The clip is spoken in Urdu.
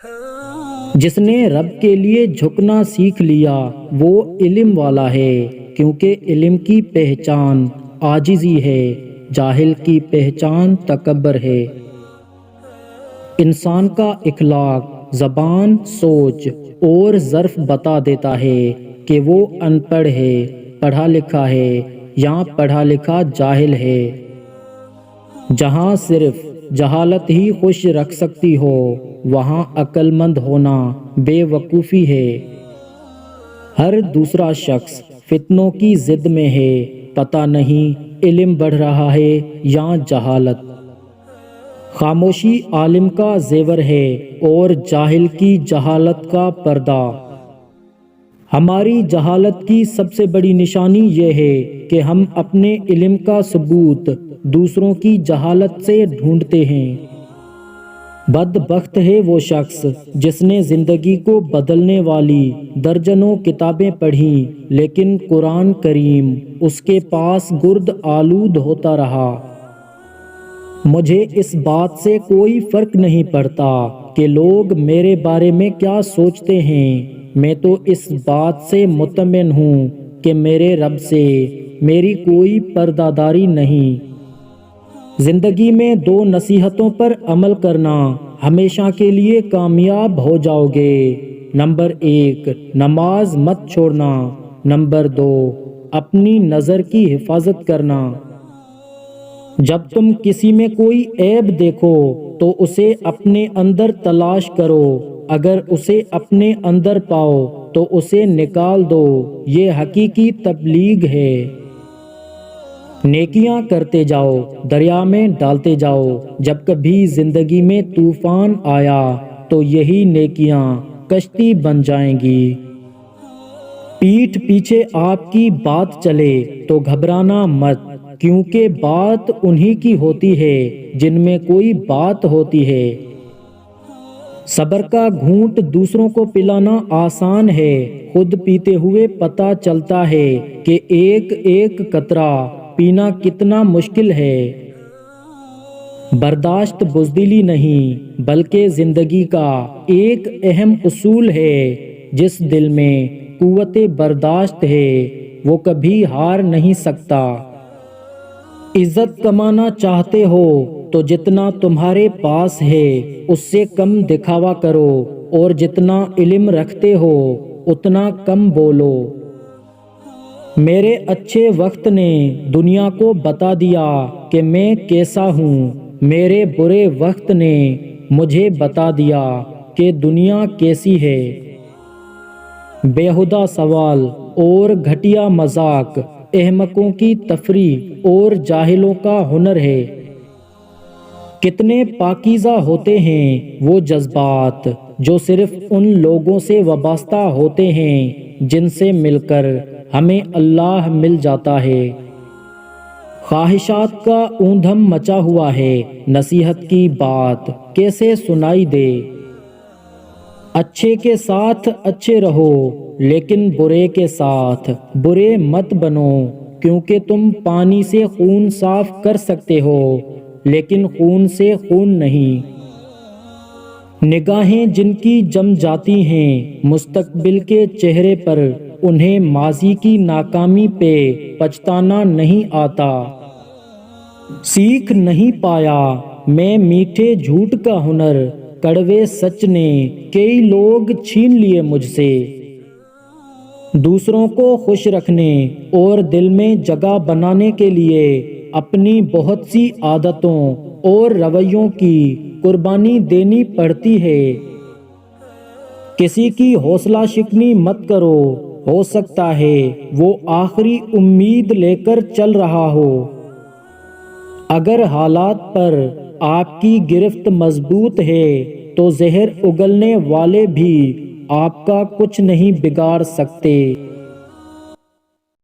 جس نے رب کے لیے جھکنا سیکھ لیا وہ علم والا ہے، کیونکہ علم کی پہچان عاجزی ہے، جاہل کی پہچان تکبر ہے۔ انسان کا اخلاق، زبان، سوچ اور ظرف بتا دیتا ہے کہ وہ ان پڑھ ہے، پڑھا لکھا ہے یا پڑھا لکھا جاہل ہے۔ جہاں صرف جہالت ہی خوش رکھ سکتی ہو، وہاں عقل مند ہونا بے وقوفی ہے۔ ہر دوسرا شخص فتنوں کی زد میں ہے، پتہ نہیں علم بڑھ رہا ہے یا جہالت۔ خاموشی عالم کا زیور ہے اور جاہل کی جہالت کا پردہ۔ ہماری جہالت کی سب سے بڑی نشانی یہ ہے کہ ہم اپنے علم کا ثبوت دوسروں کی جہالت سے ڈھونڈتے ہیں۔ بدبخت ہے وہ شخص جس نے زندگی کو بدلنے والی درجنوں کتابیں پڑھیں، لیکن قرآن کریم اس کے پاس گرد آلود ہوتا رہا۔ مجھے اس بات سے کوئی فرق نہیں پڑتا کہ لوگ میرے بارے میں کیا سوچتے ہیں، میں تو اس بات سے مطمئن ہوں کہ میرے رب سے میری کوئی پردہ داری نہیں۔ زندگی میں 2 نصیحتوں پر عمل کرنا، ہمیشہ کے لیے کامیاب ہو جاؤ گے۔ نمبر 1، نماز مت چھوڑنا۔ نمبر 2، اپنی نظر کی حفاظت کرنا۔ جب تم کسی میں کوئی عیب دیکھو تو اسے اپنے اندر تلاش کرو، اگر اسے اپنے اندر پاؤ تو اسے نکال دو، یہ حقیقی تبلیغ ہے۔ نیکیاں کرتے جاؤ، دریا میں ڈالتے جاؤ، جب کبھی زندگی میں طوفان آیا تو یہی نیکیاں کشتی بن جائیں گی۔ پیٹھ پیچھے آپ کی بات چلے تو گھبرانا مت، کیونکہ بات انہی کی ہوتی ہے جن میں کوئی بات ہوتی ہے۔ صبر کا گھونٹ دوسروں کو پلانا آسان ہے، خود پیتے ہوئے پتہ چلتا ہے کہ ایک ایک قطرہ پینا کتنا مشکل ہے۔ برداشت بزدلی نہیں بلکہ زندگی کا ایک اہم اصول ہے۔ جس دل میں قوت برداشت ہے وہ کبھی ہار نہیں سکتا۔ عزت کمانا چاہتے ہو تو جتنا تمہارے پاس ہے اس سے کم دکھاوا کرو، اور جتنا علم رکھتے ہو اتنا کم بولو۔ میرے اچھے وقت نے دنیا کو بتا دیا کہ میں کیسا ہوں، میرے برے وقت نے مجھے بتا دیا کہ دنیا کیسی ہے۔ بیہودہ سوال اور گھٹیا مذاق احمقوں کی تفریح اور جاہلوں کا ہنر ہے۔ کتنے پاکیزہ ہوتے ہیں وہ جذبات جو صرف ان لوگوں سے وابستہ ہوتے ہیں جن سے مل کر ہمیں اللہ مل جاتا ہے۔ خواہشات کا اوندھم مچا ہوا ہے، نصیحت کی بات کیسے سنائی دے۔ اچھے کے ساتھ اچھے رہو، لیکن برے کے ساتھ برے مت بنو، کیونکہ تم پانی سے خون صاف کر سکتے ہو لیکن خون سے خون نہیں۔ نگاہیں جن کی جم جاتی ہیں مستقبل کے چہرے پر، انہیں ماضی کی ناکامی پہ پچھتانا نہیں آتا۔ سیکھ نہیں پایا میں میٹھے جھوٹ کا ہنر، کڑوے سچ نے کئی لوگ چھین لیے مجھ سے۔ دوسروں کو خوش رکھنے اور دل میں جگہ بنانے کے لیے اپنی بہت سی عادتوں اور رویوں کی قربانی دینی پڑتی ہے۔ کسی کی حوصلہ شکنی مت کرو، ہو سکتا ہے وہ آخری امید لے کر چل رہا ہو۔ اگر حالات پر آپ کی گرفت مضبوط ہے تو زہر اگلنے والے بھی آپ کا کچھ نہیں بگاڑ سکتے۔